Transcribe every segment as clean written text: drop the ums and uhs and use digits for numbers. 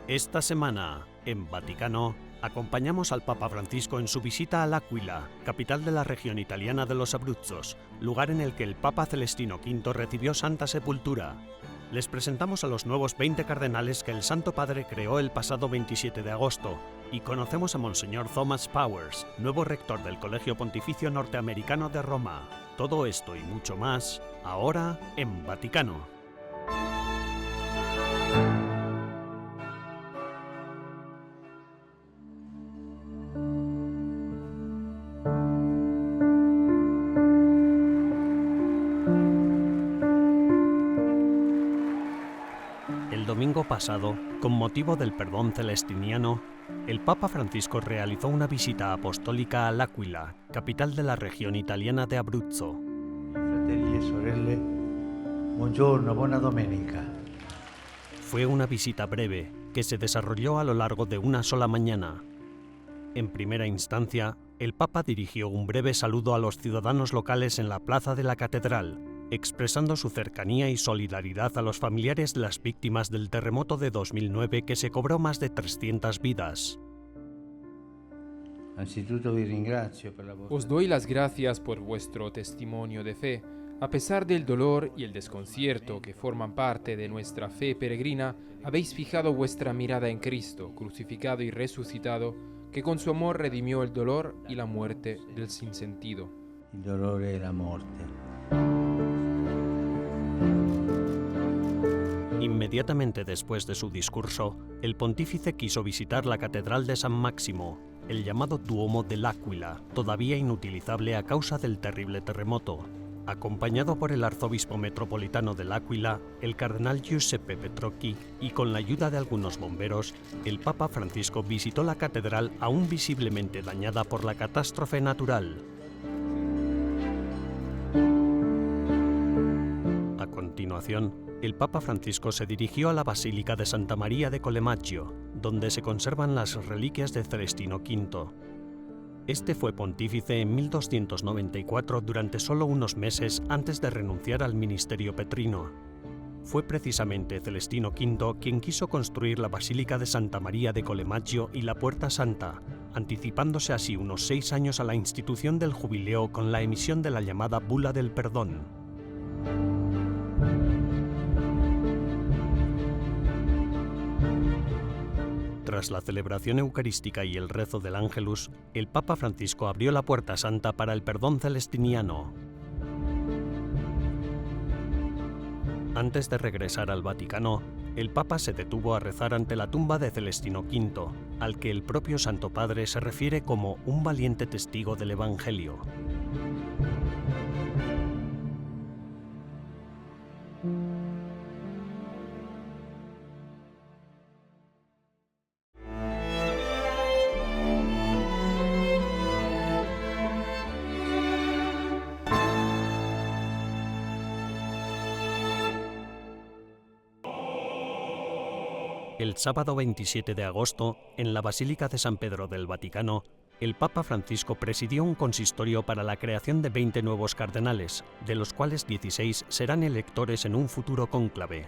Esta semana, en Vaticano, acompañamos al Papa Francisco en su visita a L'Aquila, capital de la región italiana de los Abruzzos, lugar en el que el Papa Celestino V recibió Santa Sepultura. Les presentamos a los nuevos 20 cardenales que el Santo Padre creó el pasado 27 de agosto y conocemos a Monseñor Thomas Powers, nuevo rector del Colegio Pontificio Norteamericano de Roma. Todo esto y mucho más, ahora en Vaticano. El domingo pasado, con motivo del perdón celestiniano, el Papa Francisco realizó una visita apostólica a L'Aquila, capital de la región italiana de Abruzzo. Fratelli e sorelle, buongiorno, buona domenica. Fue una visita breve que se desarrolló a lo largo de una sola mañana. En primera instancia, el Papa dirigió un breve saludo a los ciudadanos locales en la plaza de la Catedral, expresando su cercanía y solidaridad a los familiares de las víctimas del terremoto de 2009 que se cobró más de 300 vidas. Os doy las gracias por vuestro testimonio de fe. A pesar del dolor y el desconcierto que forman parte de nuestra fe peregrina, habéis fijado vuestra mirada en Cristo, crucificado y resucitado, que con su amor redimió el dolor y la muerte del sinsentido. El dolor y la muerte. Inmediatamente después de su discurso, el pontífice quiso visitar la Catedral de San Máximo, el llamado Duomo de L'Aquila, todavía inutilizable a causa del terrible terremoto. Acompañado por el arzobispo metropolitano de L'Aquila, el cardenal Giuseppe Petrocchi, y con la ayuda de algunos bomberos, el Papa Francisco visitó la catedral aún visiblemente dañada por la catástrofe natural. A continuación, el Papa Francisco se dirigió a la Basílica de Santa María de Collemaggiò, donde se conservan las reliquias de Celestino V. Este fue pontífice en 1294 durante solo unos meses antes de renunciar al ministerio petrino. Fue precisamente Celestino V quien quiso construir la Basílica de Santa María de Collemaggiò y la Puerta Santa, anticipándose así unos 6 años a la institución del jubileo con la emisión de la llamada Bula del Perdón. Tras la celebración eucarística y el rezo del Ángelus, el Papa Francisco abrió la Puerta Santa para el perdón celestiniano. Antes de regresar al Vaticano, el Papa se detuvo a rezar ante la tumba de Celestino V, al que el propio Santo Padre se refiere como un valiente testigo del Evangelio. El sábado 27 de agosto, en la Basílica de San Pedro del Vaticano, el Papa Francisco presidió un consistorio para la creación de 20 nuevos cardenales, de los cuales 16 serán electores en un futuro cónclave.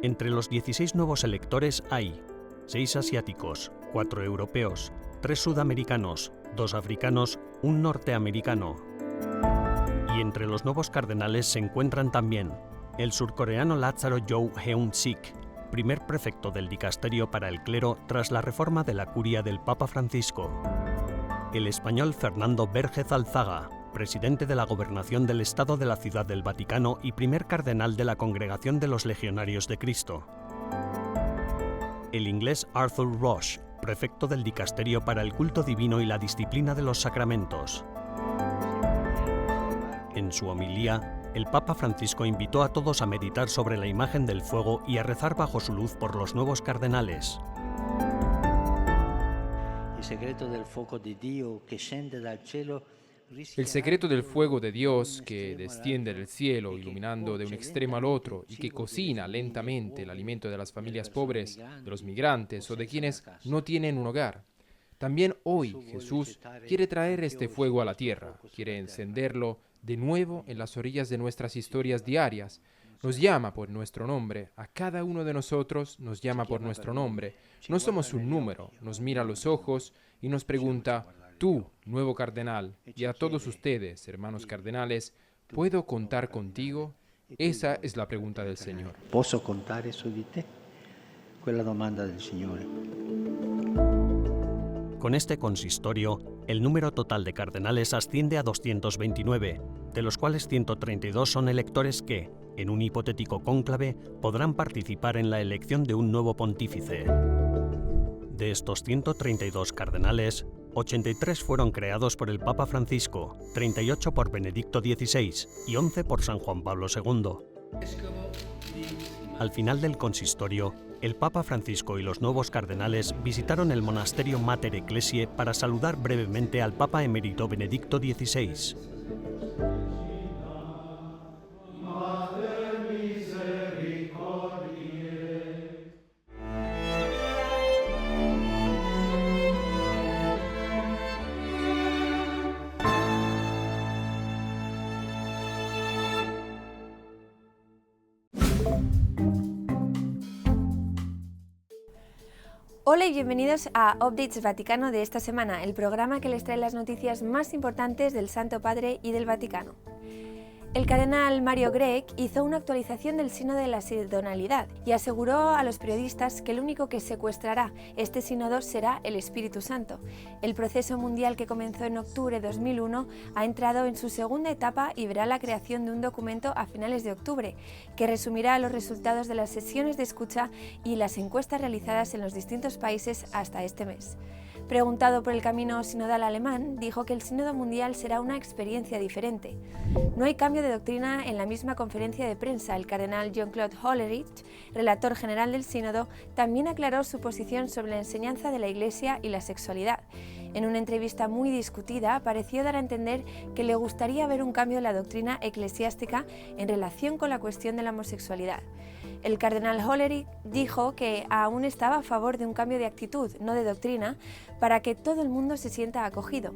Entre los 16 nuevos electores hay 6 asiáticos, 4 europeos, 3 sudamericanos, 2 africanos, 1 norteamericano. Y entre los nuevos cardenales se encuentran también el surcoreano Lázaro Jou Heun-sik, primer prefecto del dicasterio para el clero tras la reforma de la curia del Papa Francisco; el español Fernando Vérgez Alzaga, presidente de la Gobernación del Estado de la Ciudad del Vaticano y primer cardenal de la Congregación de los Legionarios de Cristo; el inglés Arthur Roche, prefecto del dicasterio para el culto divino y la disciplina de los sacramentos. En su homilía, el Papa Francisco invitó a todos a meditar sobre la imagen del fuego y a rezar bajo su luz por los nuevos cardenales. El secreto del fuego de Dios que scende dal cielo. El secreto del fuego de Dios que desciende del cielo, iluminando de un extremo al otro y que cocina lentamente el alimento de las familias pobres, de los migrantes o de quienes no tienen un hogar. También hoy Jesús quiere traer este fuego a la tierra, quiere encenderlo de nuevo en las orillas de nuestras historias diarias, nos llama por nuestro nombre. A cada uno de nosotros nos llama por nuestro nombre. No somos un número. Nos mira a los ojos y nos pregunta, tú, nuevo cardenal, y a todos ustedes, hermanos cardenales, ¿puedo contar contigo? Esa es la pregunta del Señor. ¿Posso contare su di te? Quella domanda del Signore. Con este consistorio, el número total de cardenales asciende a 229, de los cuales 132 son electores que, en un hipotético cónclave, podrán participar en la elección de un nuevo pontífice. De estos 132 cardenales, 83 fueron creados por el Papa Francisco, 38 por Benedicto XVI y 11 por San Juan Pablo II. Al final del consistorio, el Papa Francisco y los nuevos cardenales visitaron el monasterio Mater Ecclesiae para saludar brevemente al Papa emérito Benedicto XVI. Hola y bienvenidos a Updates Vaticano de esta semana, el programa que les trae las noticias más importantes del Santo Padre y del Vaticano. El cardenal Mario Grech hizo una actualización del sínodo de la sinodalidad y aseguró a los periodistas que el único que secuestrará este sínodo será el Espíritu Santo. El proceso mundial que comenzó en octubre de 2001 ha entrado en su segunda etapa y verá la creación de un documento a finales de octubre, que resumirá los resultados de las sesiones de escucha y las encuestas realizadas en los distintos países hasta este mes. Preguntado por el camino sinodal alemán, dijo que el sínodo mundial será una experiencia diferente. No hay cambio de doctrina. En la misma conferencia de prensa, el cardenal Jean-Claude Hollerich, relator general del sínodo, también aclaró su posición sobre la enseñanza de la Iglesia y la sexualidad. En una entrevista muy discutida, pareció dar a entender que le gustaría ver un cambio de la doctrina eclesiástica en relación con la cuestión de la homosexualidad. El cardenal Hollerich dijo que aún estaba a favor de un cambio de actitud, no de doctrina, para que todo el mundo se sienta acogido.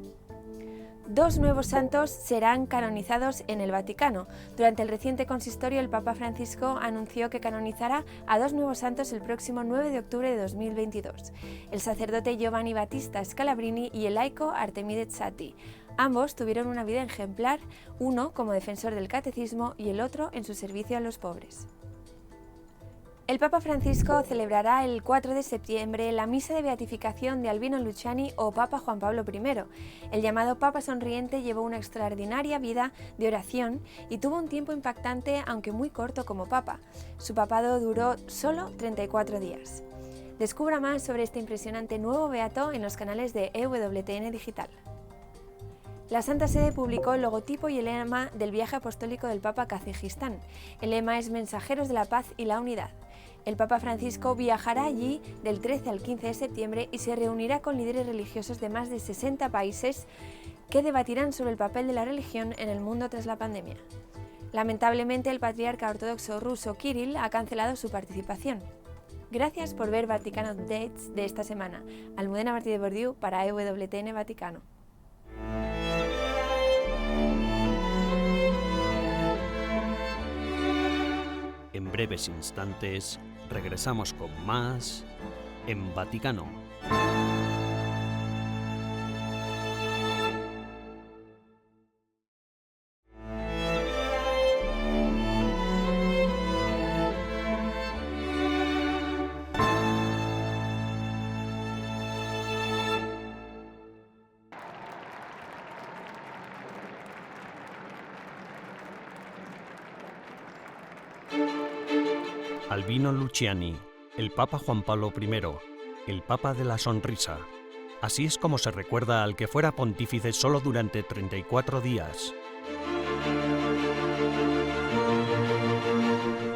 2 nuevos santos serán canonizados en el Vaticano. Durante el reciente consistorio, el Papa Francisco anunció que canonizará a 2 nuevos santos el próximo 9 de octubre de 2022, el sacerdote Giovanni Battista Scalabrini y el laico Artemide Zatti. Ambos tuvieron una vida ejemplar, uno como defensor del catecismo y el otro en su servicio a los pobres. El Papa Francisco celebrará el 4 de septiembre la misa de beatificación de Albino Luciani o Papa Juan Pablo I. El llamado Papa Sonriente llevó una extraordinaria vida de oración y tuvo un tiempo impactante, aunque muy corto como Papa. Su papado duró solo 34 días. Descubra más sobre este impresionante nuevo beato en los canales de EWTN Digital. La Santa Sede publicó el logotipo y el lema del viaje apostólico del Papa a Kazajistán. El lema es Mensajeros de la Paz y la Unidad. El Papa Francisco viajará allí del 13 al 15 de septiembre y se reunirá con líderes religiosos de más de 60 países que debatirán sobre el papel de la religión en el mundo tras la pandemia. Lamentablemente, el patriarca ortodoxo ruso Kirill ha cancelado su participación. Gracias por ver Vaticano Updates de esta semana. Almudena Martí de Bordiú para EWTN Vaticano. En breves instantes regresamos con más en Vaticano. Albino Luciani, el Papa Juan Pablo I, el Papa de la Sonrisa. Así es como se recuerda al que fuera pontífice solo durante 34 días.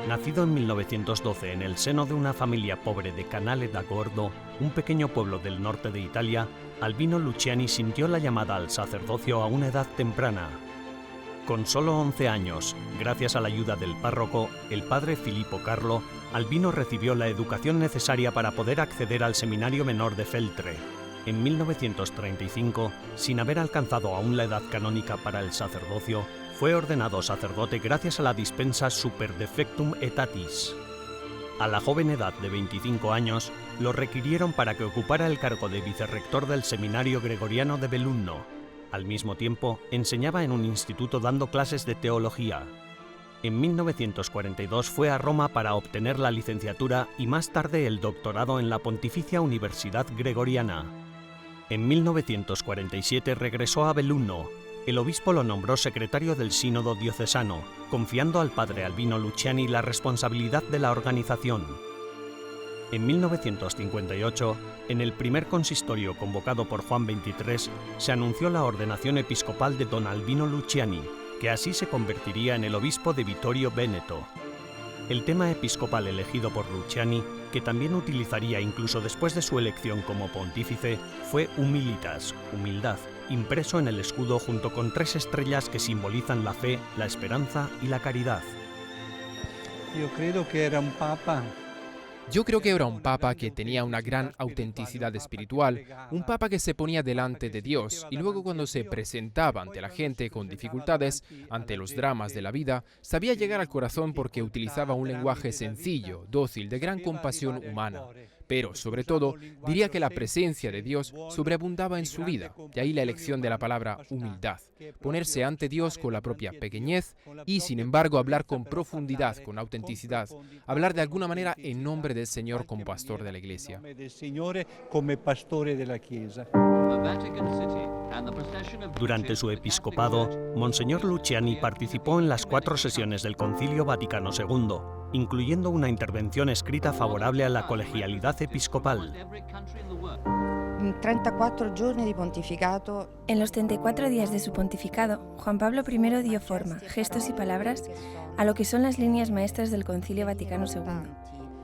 Nacido en 1912 en el seno de una familia pobre de Canale d'Agordo, un pequeño pueblo del norte de Italia, Albino Luciani sintió la llamada al sacerdocio a una edad temprana. Con solo 11 años, gracias a la ayuda del párroco, el padre Filippo Carlo, Albino recibió la educación necesaria para poder acceder al seminario menor de Feltre. En 1935, sin haber alcanzado aún la edad canónica para el sacerdocio, fue ordenado sacerdote gracias a la dispensa Super Defectum Aetatis. A la joven edad de 25 años, lo requirieron para que ocupara el cargo de vicerrector del Seminario Gregoriano de Belunno. Al mismo tiempo, enseñaba en un instituto dando clases de teología. En 1942 fue a Roma para obtener la licenciatura y más tarde el doctorado en la Pontificia Universidad Gregoriana. En 1947 regresó a Belunno. El obispo lo nombró secretario del sínodo diocesano, confiando al padre Albino Luciani la responsabilidad de la organización. En 1958, en el primer consistorio convocado por Juan XXIII, se anunció la ordenación episcopal de don Albino Luciani, que así se convertiría en el obispo de Vittorio Veneto. El tema episcopal elegido por Luciani, que también utilizaría incluso después de su elección como pontífice, fue Humilitas, humildad, impreso en el escudo junto con 3 estrellas que simbolizan la fe, la esperanza y la caridad. Yo creo que era un papa que tenía una gran autenticidad espiritual, un papa que se ponía delante de Dios y luego cuando se presentaba ante la gente con dificultades, ante los dramas de la vida, sabía llegar al corazón porque utilizaba un lenguaje sencillo, dócil, de gran compasión humana. Pero, sobre todo, diría que la presencia de Dios sobreabundaba en su vida, de ahí la elección de la palabra humildad, ponerse ante Dios con la propia pequeñez y, sin embargo, hablar con profundidad, con autenticidad, hablar de alguna manera en nombre del Señor como pastor de la Iglesia. Durante su episcopado, Monseñor Luciani participó en las 4 sesiones del Concilio Vaticano II, incluyendo una intervención escrita favorable a la colegialidad episcopal. En los 34 días de su pontificado, Juan Pablo I dio forma, gestos y palabras a lo que son las líneas maestras del Concilio Vaticano II,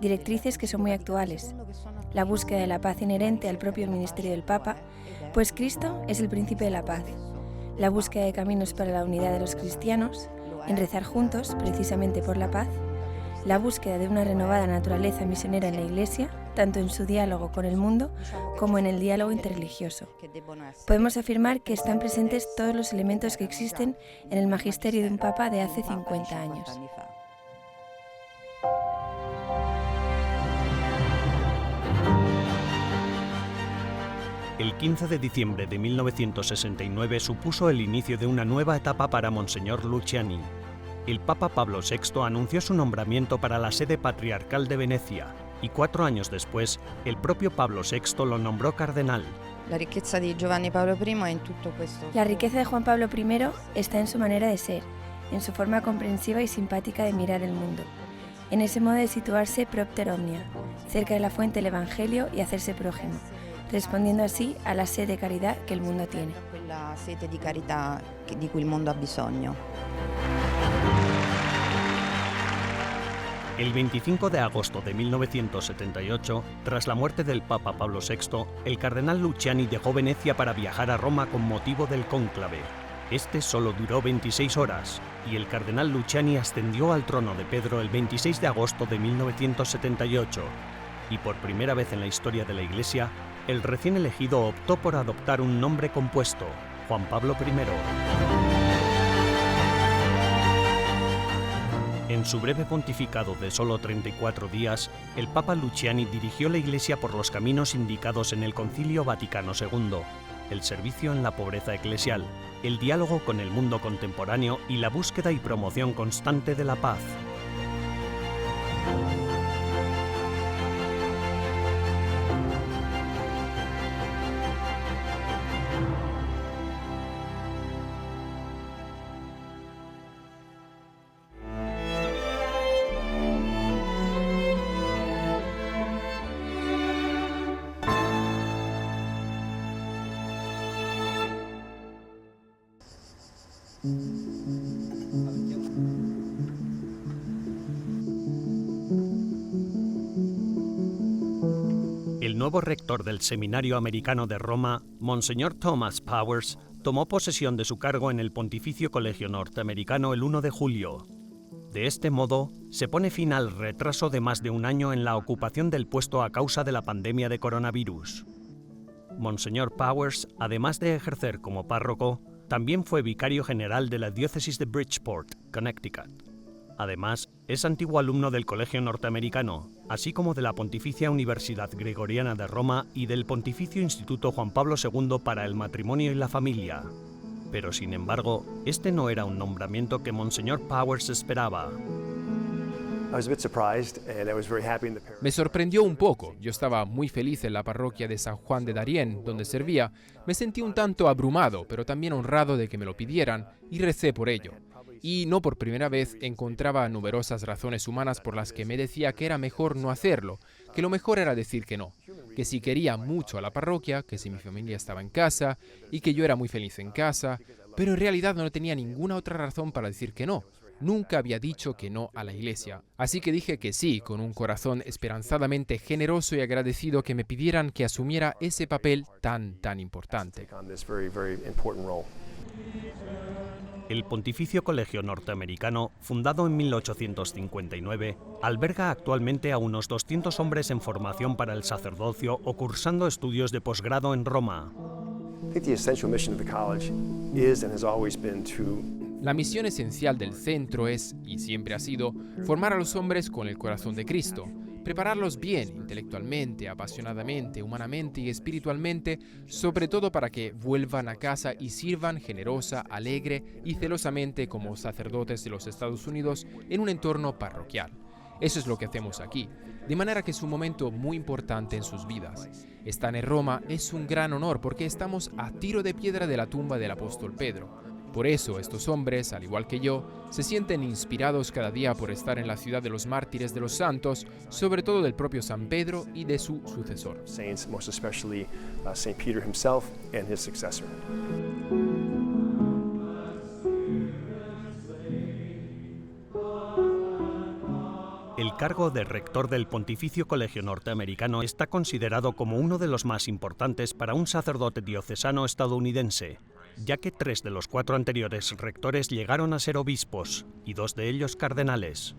directrices que son muy actuales, la búsqueda de la paz inherente al propio ministerio del Papa, pues Cristo es el príncipe de la paz, la búsqueda de caminos para la unidad de los cristianos, en rezar juntos, precisamente por la paz, la búsqueda de una renovada naturaleza misionera en la Iglesia, tanto en su diálogo con el mundo como en el diálogo interreligioso. Podemos afirmar que están presentes todos los elementos que existen en el magisterio de un Papa de hace 50 años. El 15 de diciembre de 1969 supuso el inicio de una nueva etapa para Monseñor Luciani. El Papa Pablo VI anunció su nombramiento para la sede patriarcal de Venecia y 4 años después, el propio Pablo VI lo nombró cardenal. La riqueza de Juan Pablo I está en su manera de ser, en su forma comprensiva y simpática de mirar el mundo, en ese modo de situarse propter omnia, cerca de la fuente del Evangelio y hacerse prójimo, respondiendo así a la sed de caridad que el mundo tiene. El 25 de agosto de 1978, tras la muerte del Papa Pablo VI, el cardenal Luciani dejó Venecia para viajar a Roma con motivo del cónclave. Este solo duró 26 horas, y el cardenal Luciani ascendió al trono de Pedro el 26 de agosto de 1978, y por primera vez en la historia de la Iglesia, el recién elegido optó por adoptar un nombre compuesto, Juan Pablo I. En su breve pontificado de solo 34 días, el Papa Luciani dirigió la Iglesia por los caminos indicados en el Concilio Vaticano II, el servicio en la pobreza eclesial, el diálogo con el mundo contemporáneo y la búsqueda y promoción constante de la paz. El nuevo rector del Seminario Americano de Roma, Monseñor Thomas Powers, tomó posesión de su cargo en el Pontificio Colegio Norteamericano el 1 de julio. De este modo, se pone fin al retraso de más de un año en la ocupación del puesto a causa de la pandemia de coronavirus. Monseñor Powers, además de ejercer como párroco, También fue vicario general de la diócesis de Bridgeport, Connecticut. Además, es antiguo alumno del Colegio Norteamericano, así como de la Pontificia Universidad Gregoriana de Roma y del Pontificio Instituto Juan Pablo II para el Matrimonio y la Familia. Pero sin embargo, este no era un nombramiento que Monseñor Powers esperaba. Me sorprendió un poco. Yo estaba muy feliz en la parroquia de San Juan de Darien, donde servía. Me sentí un tanto abrumado, pero también honrado de que me lo pidieran, y recé por ello. Y no por primera vez encontraba numerosas razones humanas por las que me decía que era mejor no hacerlo, que lo mejor era decir que no, que si quería mucho a la parroquia, que si mi familia estaba en casa y que yo era muy feliz en casa, pero en realidad no tenía ninguna otra razón para decir que no. Nunca había dicho que no a la iglesia. Así que dije que sí, con un corazón esperanzadamente generoso y agradecido que me pidieran que asumiera ese papel tan importante. El Pontificio Colegio Norteamericano, fundado en 1859, alberga actualmente a unos 200 hombres en formación para el sacerdocio o cursando estudios de posgrado en Roma. La misión esencial del centro es, y siempre ha sido, formar a los hombres con el corazón de Cristo, prepararlos bien intelectualmente, apasionadamente, humanamente y espiritualmente, sobre todo para que vuelvan a casa y sirvan generosa, alegre y celosamente como sacerdotes de los Estados Unidos en un entorno parroquial. Eso es lo que hacemos aquí, de manera que es un momento muy importante en sus vidas. Estar en Roma es un gran honor porque estamos a tiro de piedra de la tumba del apóstol Pedro. Por eso estos hombres, al igual que yo, se sienten inspirados cada día por estar en la ciudad de los mártires de los santos, sobre todo del propio San Pedro y de su sucesor. El cargo de rector del Pontificio Colegio Norteamericano está considerado como uno de los más importantes para un sacerdote diocesano estadounidense, ya que 3 de los 4 anteriores rectores llegaron a ser obispos y 2 de ellos cardenales.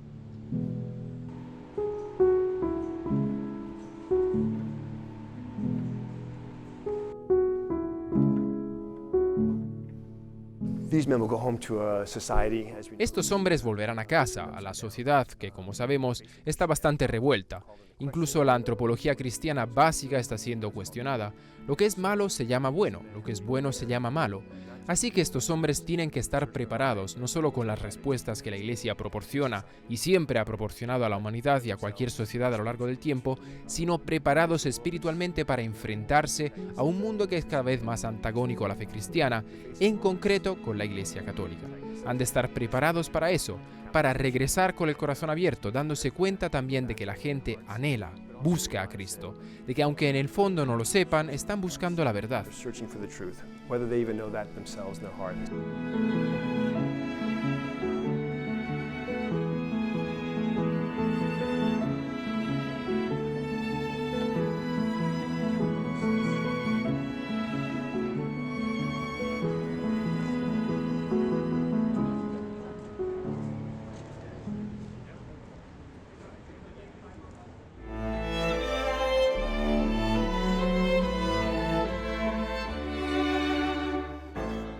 Estos hombres volverán a casa, a la sociedad que, como sabemos, está bastante revuelta. Incluso la antropología cristiana básica está siendo cuestionada. Lo que es malo se llama bueno, lo que es bueno se llama malo. Así que estos hombres tienen que estar preparados, no solo con las respuestas que la Iglesia proporciona y siempre ha proporcionado a la humanidad y a cualquier sociedad a lo largo del tiempo, sino preparados espiritualmente para enfrentarse a un mundo que es cada vez más antagónico a la fe cristiana, en concreto con la Iglesia católica. Han de estar preparados para eso, para regresar con el corazón abierto, dándose cuenta también de que la gente anhela, busca a Cristo, de que aunque en el fondo no lo sepan, están buscando la verdad.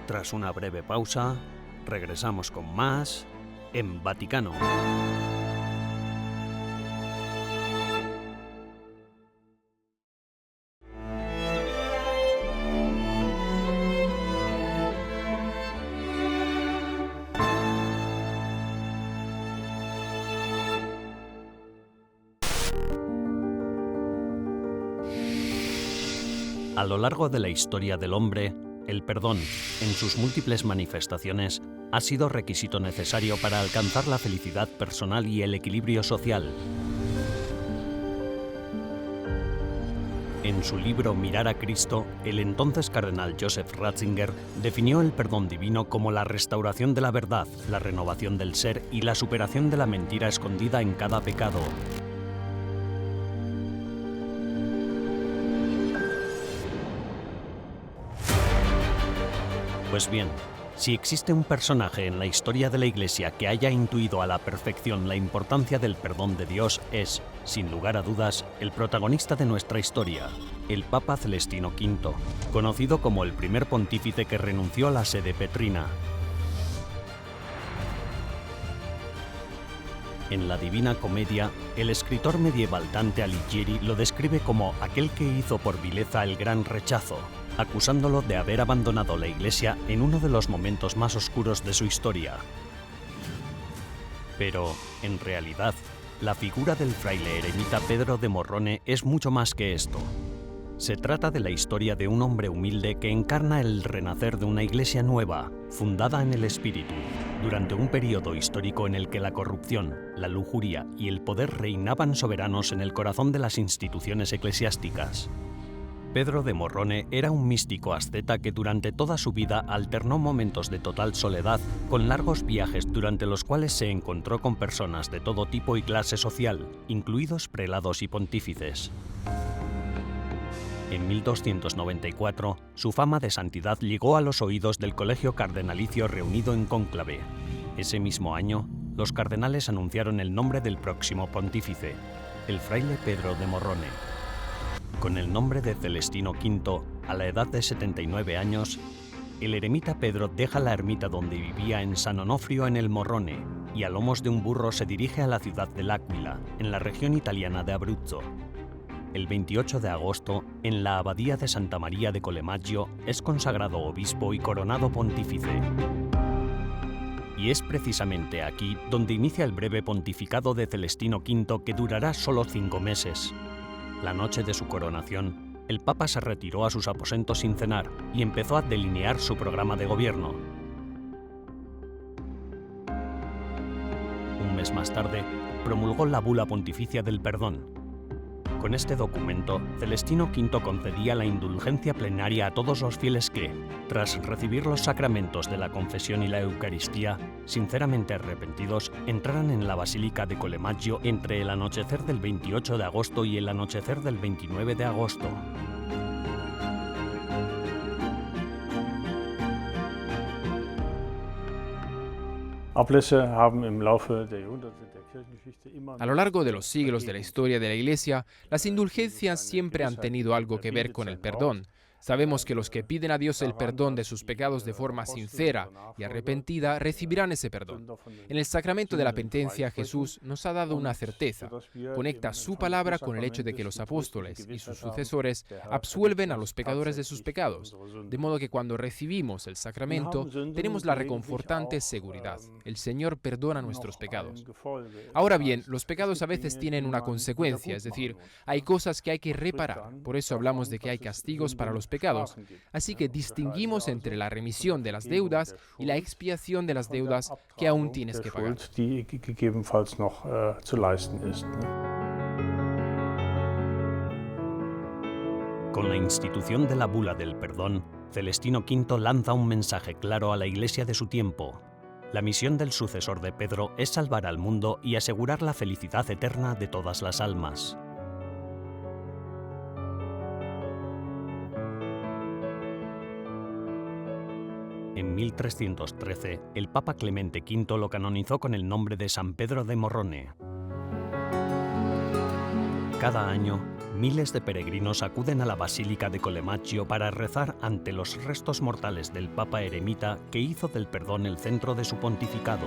Tras una breve pausa, regresamos con más en Vaticano. A lo largo de la historia del hombre, el perdón, en sus múltiples manifestaciones, ha sido requisito necesario para alcanzar la felicidad personal y el equilibrio social. En su libro Mirar a Cristo, el entonces cardenal Joseph Ratzinger definió el perdón divino como la restauración de la verdad, la renovación del ser y la superación de la mentira escondida en cada pecado. Pues bien, si existe un personaje en la historia de la Iglesia que haya intuido a la perfección la importancia del perdón de Dios, es, sin lugar a dudas, el protagonista de nuestra historia, el Papa Celestino V, conocido como el primer pontífice que renunció a la sede petrina. En la Divina Comedia, el escritor medieval Dante Alighieri lo describe como aquel que hizo por vileza el gran rechazo, acusándolo de haber abandonado la Iglesia en uno de los momentos más oscuros de su historia. Pero, en realidad, la figura del fraile eremita Pedro de Morrone es mucho más que esto. Se trata de la historia de un hombre humilde que encarna el renacer de una iglesia nueva, fundada en el espíritu, durante un periodo histórico en el que la corrupción, la lujuria y el poder reinaban soberanos en el corazón de las instituciones eclesiásticas. Pedro de Morrone era un místico asceta que durante toda su vida alternó momentos de total soledad con largos viajes durante los cuales se encontró con personas de todo tipo y clase social, incluidos prelados y pontífices. En 1294, su fama de santidad llegó a los oídos del colegio cardenalicio reunido en cónclave. Ese mismo año, los cardenales anunciaron el nombre del próximo pontífice, el fraile Pedro de Morrone. Con el nombre de Celestino V, a la edad de 79 años, el eremita Pedro deja la ermita donde vivía en San Onofrio en el Morrone y a lomos de un burro se dirige a la ciudad de L'Aquila, en la región italiana de Abruzzo. El 28 de agosto, en la abadía de Santa María de Colemaggio, es consagrado obispo y coronado pontífice. Y es precisamente aquí donde inicia el breve pontificado de Celestino V que durará solo 5 meses. La noche de su coronación, el Papa se retiró a sus aposentos sin cenar y empezó a delinear su programa de gobierno. Un mes más tarde, promulgó la bula pontificia del perdón. Con este documento, Celestino V concedía la indulgencia plenaria a todos los fieles que, tras recibir los sacramentos de la confesión y la Eucaristía, sinceramente arrepentidos, entraran en la Basílica de Colemaggio entre el anochecer del 28 de agosto y el anochecer del 29 de agosto. A lo largo de los siglos de la historia de la Iglesia, las indulgencias siempre han tenido algo que ver con el perdón. Sabemos que los que piden a Dios el perdón de sus pecados de forma sincera y arrepentida recibirán ese perdón. En el sacramento de la penitencia, Jesús nos ha dado una certeza. Conecta su palabra con el hecho de que los apóstoles y sus sucesores absuelven a los pecadores de sus pecados. De modo que cuando recibimos el sacramento, tenemos la reconfortante seguridad. El Señor perdona nuestros pecados. Ahora bien, los pecados a veces tienen una consecuencia, es decir, hay cosas que hay que reparar. Por eso hablamos de que hay castigos para los pecados. Así que distinguimos entre la remisión de las deudas y la expiación de las deudas que aún tienes que pagar. Con la institución de la bula del perdón, Celestino V lanza un mensaje claro a la Iglesia de su tiempo. La misión del sucesor de Pedro es salvar al mundo y asegurar la felicidad eterna de todas las almas. En 1313, el Papa Clemente V lo canonizó con el nombre de San Pedro de Morrone. Cada año, miles de peregrinos acuden a la Basílica de Colemaggio para rezar ante los restos mortales del Papa eremita que hizo del perdón el centro de su pontificado.